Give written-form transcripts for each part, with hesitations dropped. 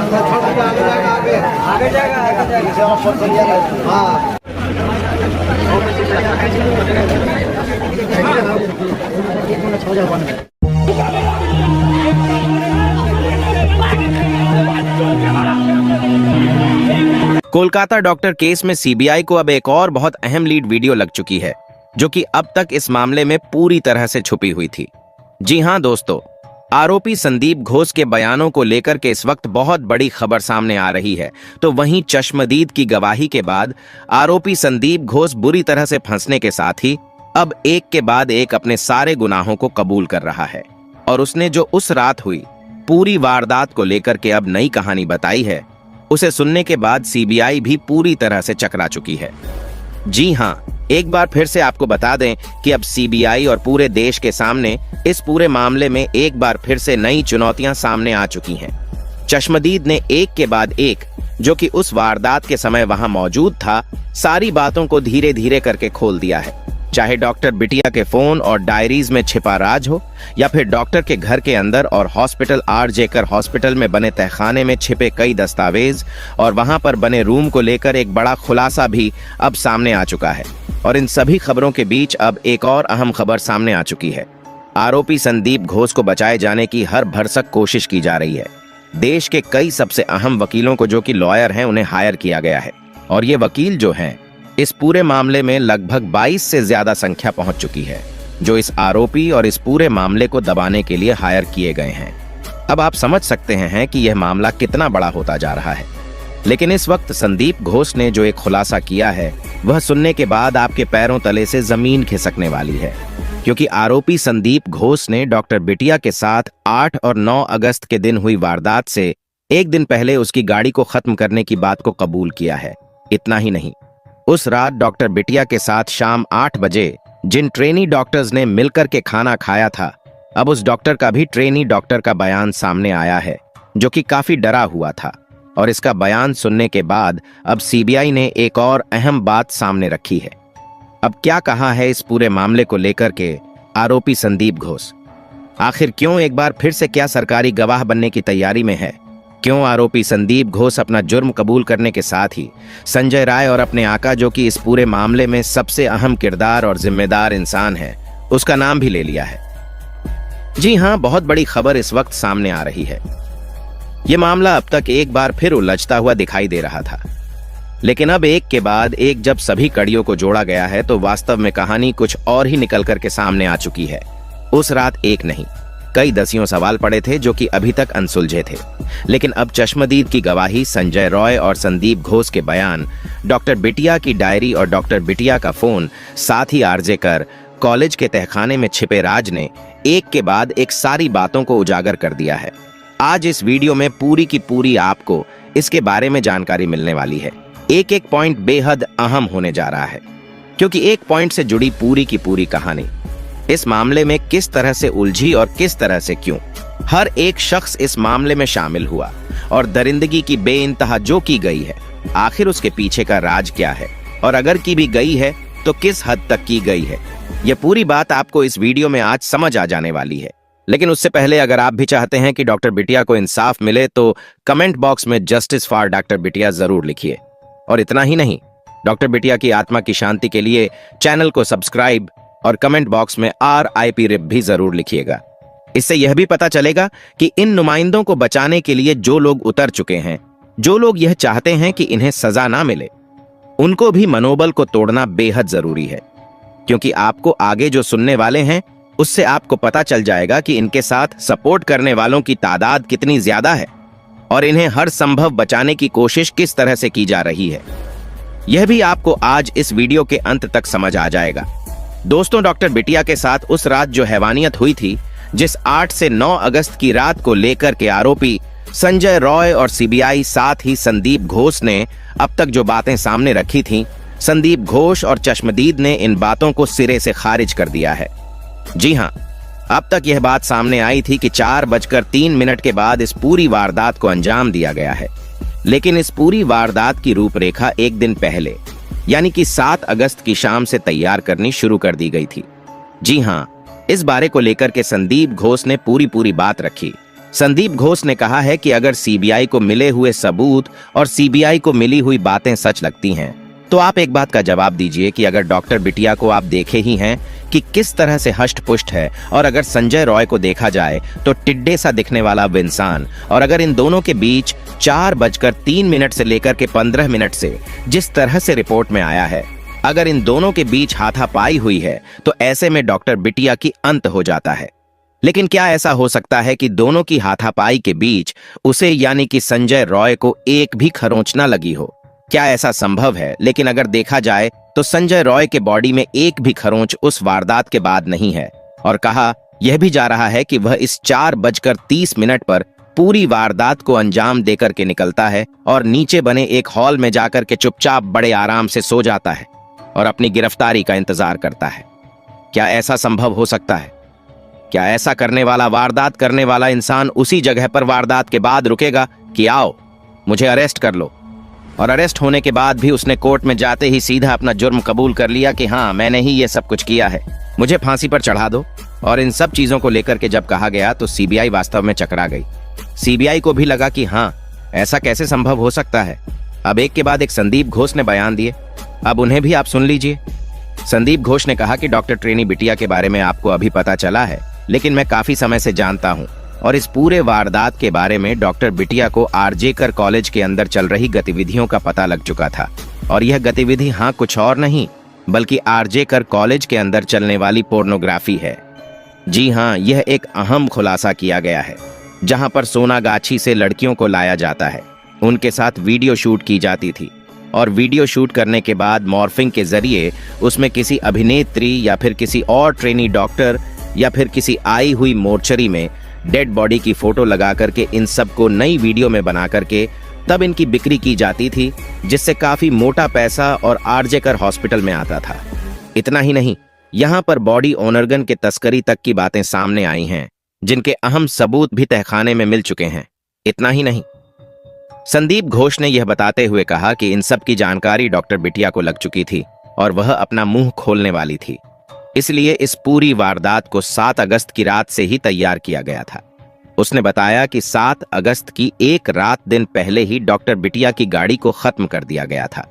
आगे जाएगा हाँ। कोलकाता डॉक्टर केस में सीबीआई को अब एक और बहुत अहम लीड वीडियो लग चुकी है, जो कि अब तक इस मामले में पूरी तरह से छुपी हुई थी। जी हां दोस्तों, आरोपी संदीप घोष के बयानों को लेकर के इस वक्त बहुत बड़ी खबर सामने आ रही है। तो वहीं चश्मदीद की गवाही के बाद आरोपी संदीप घोष बुरी तरह से फंसने के साथ ही अब एक के बाद एक अपने सारे गुनाहों को कबूल कर रहा है। और उसने जो उस रात हुई पूरी वारदात को लेकर के अब नई कहानी बताई है, उसे सुनने के बाद सीबीआई भी पूरी तरह से चकरा चुकी है। जी हां, एक बार फिर से आपको बता दें कि अब सीबीआई और पूरे देश के सामने इस पूरे मामले में एक बार फिर से नई चुनौतियां सामने आ चुकी हैं। चश्मदीद ने एक के बाद एक, जो कि उस वारदात के समय वहां मौजूद था, सारी बातों को धीरे धीरे करके खोल दिया है। चाहे डॉक्टर बिटिया के फोन और डायरीज में छिपा राज हो, या फिर डॉक्टर के घर के अंदर और हॉस्पिटल आर.जे. हॉस्पिटल में बने तहखाने में छिपे कई दस्तावेज और वहां पर बने रूम को लेकर एक बड़ा खुलासा भी अब सामने आ चुका है। और इन सभी खबरों के बीच अब एक और अहम खबर सामने आ चुकी है। आरोपी संदीप घोष को बचाए जाने की हर भरसक कोशिश की जा रही है। देश के कई सबसे अहम वकीलों को, जो कि लॉयर हैं, उन्हें हायर किया गया है। और ये वकील जो हैं, इस पूरे मामले में लगभग 22 से ज्यादा संख्या पहुंच चुकी है, जो इस आरोपी और इस पूरे मामले को दबाने के लिए हायर किए गए हैं। अब आप समझ सकते हैं कि यह मामला कितना बड़ा होता जा रहा है। लेकिन इस वक्त संदीप घोष ने जो एक खुलासा किया है, वह सुनने के बाद आपके पैरों तले से जमीन खिसकने वाली है। क्योंकि आरोपी संदीप घोष ने डॉक्टर बिटिया के साथ 8 और 9 अगस्त के दिन हुई वारदात से एक दिन पहले उसकी गाड़ी को खत्म करने की बात को कबूल किया है। इतना ही नहीं, उस रात डॉक्टर बिटिया के साथ शाम 8 बजे जिन ट्रेनी डॉक्टर्स ने मिलकर के खाना खाया था, अब उस डॉक्टर का भी ट्रेनी डॉक्टर का बयान सामने आया है, जो कि काफी डरा हुआ था। और इसका बयान सुनने के बाद अब सीबीआई ने एक और अहम बात सामने रखी है। अब क्या कहा है इस पूरे मामले को लेकर के आरोपी संदीप घोष? आखिर क्यों एक बार फिर से क्या सरकारी गवाह बनने की तैयारी में है? क्यों आरोपी संदीप घोष अपना जुर्म कबूल करने के साथ ही संजय राय और अपने आका, जो कि इस पूरे मामले में सबसे अहम किरदार और जिम्मेदार इंसान है, उसका नाम भी ले लिया है? जी हां, बहुत बड़ी खबर इस वक्त सामने आ रही है। यह मामला अब तक एक बार फिर उलझता हुआ दिखाई दे रहा था, लेकिन अब एक के बाद एक जब सभी कड़ियों को जोड़ा गया है, तो वास्तव में कहानी कुछ और ही निकल करके सामने आ चुकी है। उस रात एक नहीं, कई दसियों सवाल पड़े थे, जो कि अभी तक अनसुलझे थे। लेकिन अब चश्मदीद की गवाही, संजय रॉय और संदीप घोष के बयान, डॉक्टर बिटिया की डायरी और डॉक्टर बिटिया का फोन, साथ ही आर.जे. कॉलेज के तहखाने में छिपे राज ने एक के बाद एक सारी बातों को उजागर कर दिया है। आज इस वीडियो में पूरी की पूरी आपको इसके बारे में जानकारी मिलने वाली है। एक एक पॉइंट बेहद अहम होने जा रहा है, क्योंकि एक पॉइंट से जुड़ी पूरी की पूरी कहानी इस मामले में किस तरह से उलझी और किस तरह से क्यों, हर एक शख्स इस मामले में शामिल हुआ और दरिंदगी की बेइंतहा जो की गई है, आखिर उसके पीछे का राज क्या है, और अगर की भी गई है तो किस हद तक की गई है, यह पूरी बात आपको इस वीडियो में आज समझ आ जाने वाली है। लेकिन उससे पहले अगर आप भी चाहते हैं कि डॉक्टर बिटिया को इंसाफ मिले, तो कमेंट बॉक्स में जस्टिस फॉर डॉक्टर बिटिया जरूर लिखिए। और इतना ही नहीं, डॉक्टर बिटिया की आत्मा की शांति के लिए चैनल को सब्सक्राइब और कमेंट बॉक्स में RIP रिप भी जरूर लिखिएगा। इससे यह भी पता चलेगा कि इन नुमाइंदों को बचाने के लिए जो लोग उतर चुके हैं, जो लोग यह चाहते हैं कि इन्हें सजा ना मिले, उनको भी मनोबल को तोड़ना बेहद जरूरी है। क्योंकि आपको आगे जो सुनने वाले हैं, उससे आपको पता चल जाएगा कि इनके साथ सपोर्ट करने वालों की तादाद कितनी ज्यादा है और इन्हें हर संभव बचाने की कोशिश किस तरह से की जा रही है। यह भी आपको आज इस वीडियो के अंत तक समझ आ जाएगा। दोस्तों, डॉक्टर बिटिया के साथ उस रात जो हैवानियत हुई थी, जिस 8 से 9 अगस्त की रात को लेकर के आरोपी संजय रॉय और सीबीआई, साथ ही संदीप घोष ने अब तक जो बातें सामने रखी थीं, संदीप घोष और चश्मदीद ने इन बातों को सिरे से खारिज कर दिया है। जी हां, अब तक यह बात सामने आई थी कि 4:03 के बाद इस पूरी वारदात को अंजाम दिया गया है। लेकिन इस पूरी वारदात की रूपरेखा एक दिन पहले, यानी कि 7 अगस्त की शाम से तैयार करनी शुरू कर दी गई थी। जी हां, इस बारे को लेकर के संदीप घोष ने पूरी बात रखी। संदीप घोष ने कहा है कि अगर सीबीआई को मिले हुए सबूत और सीबीआई को मिली हुई बातें सच लगती हैं, तो आप एक बात का जवाब दीजिए कि अगर डॉक्टर बिटिया को आप देखे ही हैं कि किस तरह से हष्ट पुष्ट है, और अगर संजय रॉय को देखा जाए तो टिड्डे सा दिखने वाला इंसान, और अगर इन दोनों के बीच 4:03 से लेकर के 15 मिनट से जिस तरह से रिपोर्ट में आया है, अगर इन दोनों के बीच हाथापाई हुई है, तो ऐसे में डॉक्टर बिटिया की अंत हो जाता है। लेकिन क्या ऐसा हो सकता है कि दोनों की हाथापाई के बीच उसे यानी कि संजय रॉय को एक भी खरोंच न लगी हो? क्या ऐसा संभव है? लेकिन अगर देखा जाए तो संजय रॉय के बॉडी में एक भी खरोंच उस वारदात के बाद नहीं है, और कहा यह भी जा रहा है कि वह इस 4:30 पर पूरी वारदात को अंजाम देकर के निकलता है और नीचे बने एक हॉल में जाकर के चुपचाप बड़े आराम से सो जाता है और अपनी गिरफ्तारी का इंतजार करता है। क्या ऐसा संभव हो सकता है? क्या ऐसा करने वाला, वारदात करने वाला इंसान उसी जगह पर वारदात के बाद रुकेगा कि आओ मुझे अरेस्ट कर लो, और अरेस्ट होने के बाद भी उसने कोर्ट में जाते ही सीधा अपना जुर्म कबूल कर लिया कि हाँ मैंने ही ये सब कुछ किया है, मुझे फांसी पर चढ़ा दो? और इन सब चीजों को लेकर के जब कहा गया तो सीबीआई वास्तव में चकरा गई। सीबीआई को भी लगा कि हाँ ऐसा कैसे संभव हो सकता है। अब एक के बाद एक संदीप घोष ने बयान दिए, अब उन्हें भी आप सुन लीजिए। संदीप घोष ने कहा कि डॉक्टर ट्रेनी बिटिया के बारे में आपको अभी पता चला है, लेकिन मैं काफी समय से जानता हूं और इस पूरे वारदात के बारे में डॉक्टर बिटिया को आरजेकर कॉलेज के अंदर चल रही गतिविधियों का पता लग चुका था। और यह गतिविधि हाँ कुछ और नहीं बल्कि आरजेकर कॉलेज के अंदर चलने वाली पोर्नोग्राफी है। जी हाँ, यह एक अहम खुलासा किया गया है, जहां पर सोनागाछी से लड़कियों को लाया जाता है, उनके साथ वीडियो शूट की जाती थी, और वीडियो शूट करने के बाद मॉर्फिंग के जरिए उसमें किसी अभिनेत्री या फिर किसी और ट्रेनी डॉक्टर या फिर किसी आई हुई मोर्चरी में डेड बॉडी की फोटो लगा करके इन सब को नई वीडियो में बना करके तब इनकी बिक्री की जाती थी, जिससे काफी मोटा पैसा और आरजेकर हॉस्पिटल में आता था। इतना ही नहीं, यहाँ पर बॉडी ऑर्गन के तस्करी तक की बातें सामने आई हैं, जिनके अहम सबूत भी तहखाने में मिल चुके हैं। इतना ही नहीं, संदीप घोष ने यह बताते हुए कहा कि इन सब की जानकारी डॉक्टर बिटिया को लग चुकी थी और वह अपना मुंह खोलने वाली थी, इसलिए इस पूरी वारदात को 7 अगस्त की रात से ही तैयार किया गया था। उसने बताया कि 7 अगस्त की एक रात दिन पहले ही डॉक्टर बिटिया की गाड़ी को खत्म कर दिया गया था,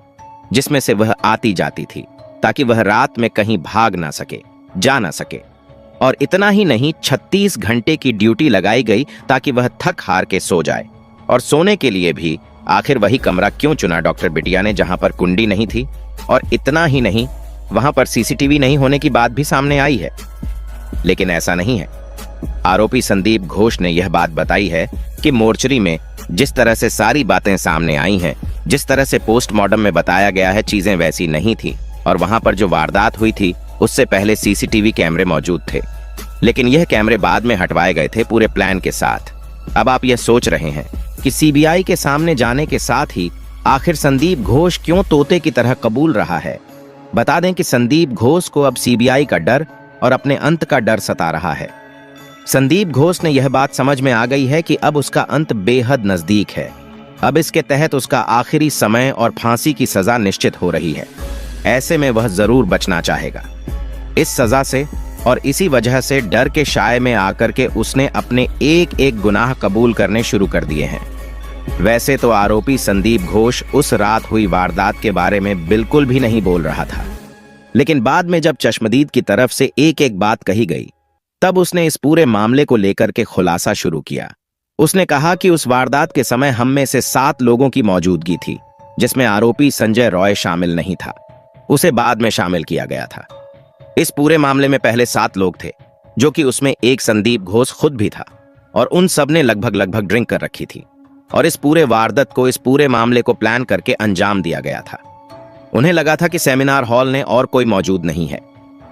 जिसमें से वह आती जाती थी ताकि वह रात में कहीं भाग ना सके, जा ना सके। और इतना ही नहीं, 36 घंटे की ड्यूटी लगाई गई ताकि वह थक हार के सो जाए। और सोने के लिए भी आखिर वही कमरा क्यों चुना डॉक्टर बिटिया ने जहां पर कुंडी नहीं थी? और इतना ही नहीं, वहां पर सीसीटीवी नहीं होने की बात भी सामने आई है। लेकिन ऐसा नहीं है। आरोपी संदीप घोष ने यह बात बताई है कि मोर्चरी में जिस तरह से सारी बातें सामने आई हैं, जिस तरह से पोस्टमार्टम में बताया गया है, चीजें वैसी नहीं थी, और वहां पर जो वारदात हुई थी उससे पहले सीसीटीवी कैमरे मौजूद थे, लेकिन यह कैमरे बाद में हटवाए गए थे पूरे प्लान के साथ। अब आप यह सोच रहे हैं कि सीबीआई के सामने जाने के साथ ही आखिर संदीप घोष क्यों तोते की तरह कबूल रहा है। बता दें कि संदीप घोष को अब सीबीआई का डर और अपने अंत का डर सता रहा है। संदीप घोष ने यह बात समझ में आ गई है कि अब उसका अंत बेहद नजदीक है। अब इसके तहत उसका आखिरी समय और फांसी की सजा निश्चित हो रही है। ऐसे में वह जरूर बचना चाहेगा इस सजा से, और इसी वजह से डर के साए में आकर के उसने अपने एक एक गुनाह कबूल करने शुरू कर दिए हैं। वैसे तो आरोपी संदीप घोष उस रात हुई वारदात के बारे में बिल्कुल भी नहीं बोल रहा था, लेकिन बाद में जब चश्मदीद की तरफ से एक एक बात कही गई, तब उसने इस पूरे मामले को लेकर के खुलासा शुरू किया। उसने कहा कि उस वारदात के समय हम में से 7 लोगों की मौजूदगी थी, जिसमें आरोपी संजय रॉय शामिल नहीं था, उसे बाद में शामिल किया गया था। इस पूरे मामले में पहले 7 लोग थे, जो कि उसमें एक संदीप घोष खुद भी था, और उन सब ने लगभग ड्रिंक कर रखी थी, और इस पूरे वारदात को, इस पूरे मामले को प्लान करके अंजाम दिया गया था। उन्हें लगा था कि सेमिनार हॉल ने और कोई मौजूद नहीं है,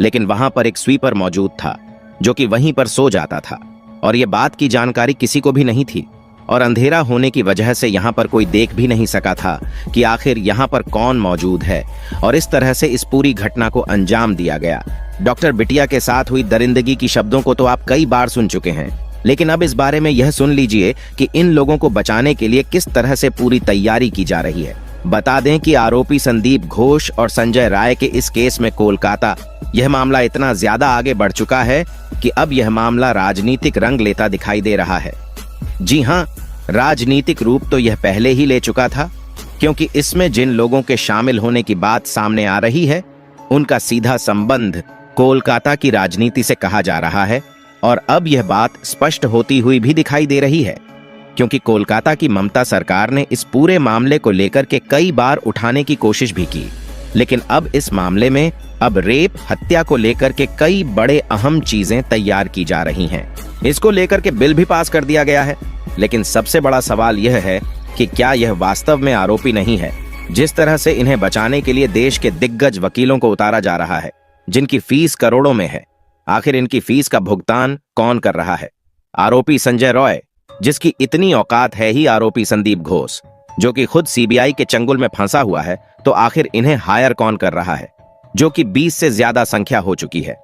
लेकिन वहां पर एक स्वीपर मौजूद था जो कि वहीं पर सो जाता था, और यह बात की जानकारी किसी को भी नहीं थी, और अंधेरा होने की वजह से यहां पर कोई देख भी नहीं सका था कि आखिर यहां पर कौन मौजूद है। और इस तरह से इस पूरी घटना को अंजाम दिया गया। डॉक्टर बिटिया के साथ हुई दरिंदगी की शब्दों को तो आप कई बार सुन चुके हैं, लेकिन अब इस बारे में यह सुन लीजिए कि इन लोगों को बचाने के लिए किस तरह से पूरी तैयारी की जा रही है। बता दें कि आरोपी संदीप घोष और संजय राय के इस केस में कोलकाता, यह मामला इतना ज्यादा आगे बढ़ चुका है कि अब यह मामला राजनीतिक रंग लेता दिखाई दे रहा है। जी हां, राजनीतिक रूप तो यह पहले ही ले चुका था, क्योंकि इसमें जिन लोगों के शामिल होने की बात सामने आ रही है उनका सीधा संबंध कोलकाता की राजनीति से कहा जा रहा है। और अब यह बात स्पष्ट होती हुई भी दिखाई दे रही है, क्योंकि कोलकाता की ममता सरकार ने इस पूरे मामले को लेकर के कई बार उठाने की कोशिश भी की, लेकिन अब इस मामले में अब रेप हत्या को लेकर के कई बड़े अहम चीजें तैयार की जा रही हैं। इसको लेकर के बिल भी पास कर दिया गया है, लेकिन सबसे बड़ा सवाल यह है कि क्या यह वास्तव में आरोपी नहीं है। जिस तरह से इन्हें बचाने के लिए देश के दिग्गज वकीलों को उतारा जा रहा है, जिनकी फीस करोड़ों में है, आखिर इनकी फीस का भुगतान कौन कर रहा है? आरोपी संजय रॉय, जिसकी इतनी औकात है ही आरोपी संदीप घोष, जो कि खुद सीबीआई के चंगुल में फंसा हुआ है, तो आखिर इन्हें हायर कौन कर रहा है, जो कि 20 से ज्यादा संख्या हो चुकी है।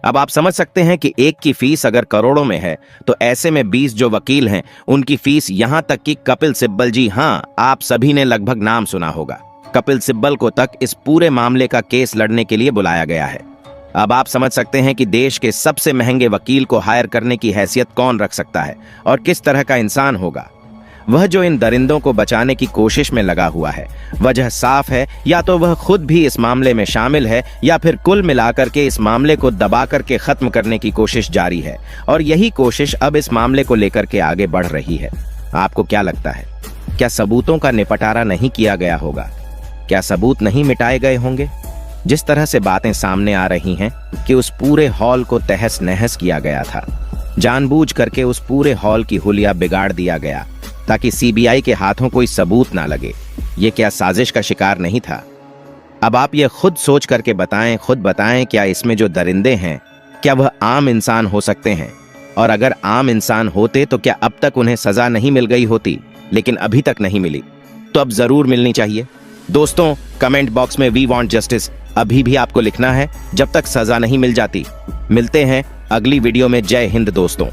अब आप समझ सकते हैं कि एक की फीस अगर करोड़ों में है, तो ऐसे में 20 जो वकील हैं उनकी फीस, यहां तक कि कपिल सिब्बल, जी हां, आप सभी ने लगभग नाम सुना होगा, कपिल सिब्बल को तक इस पूरे मामले का केस लड़ने के लिए बुलाया गया है। अब आप समझ सकते हैं कि देश के सबसे महंगे वकील को हायर करने की हैसियत कौन रख सकता है और किस तरह का इंसान होगा वह, जो इन दरिंदों को बचाने की कोशिश में लगा हुआ है। वजह साफ है, या तो वह खुद भी इस मामले में शामिल है, या फिर कुल मिलाकर के इस मामले को दबा करके खत्म करने की कोशिश जारी है, और यही कोशिश अब इस मामले को लेकर के आगे बढ़ रही है। आपको क्या लगता है, क्या सबूतों का निपटारा नहीं किया गया होगा? क्या सबूत नहीं मिटाए गए होंगे? जिस तरह से बातें सामने आ रही हैं कि उस पूरे हॉल को तहस नहस किया गया था, जानबूझ करके उस पूरे हॉल की हुलिया बिगाड़ दिया गया ताकि सीबीआई के हाथों कोई सबूत ना लगे, ये क्या साजिश का शिकार नहीं था? अब आप ये खुद सोच करके बताएं, खुद बताएं, क्या इसमें जो दरिंदे हैं क्या वह आम इंसान हो सकते हैं? और अगर आम इंसान होते तो क्या अब तक उन्हें सजा नहीं मिल गई होती? लेकिन अभी तक नहीं मिली, तो अब जरूर मिलनी चाहिए। दोस्तों, कमेंट बॉक्स में वी वांट जस्टिस अभी भी आपको लिखना है, जब तक सजा नहीं मिल जाती। मिलते हैं अगली वीडियो में। जय हिंद दोस्तों।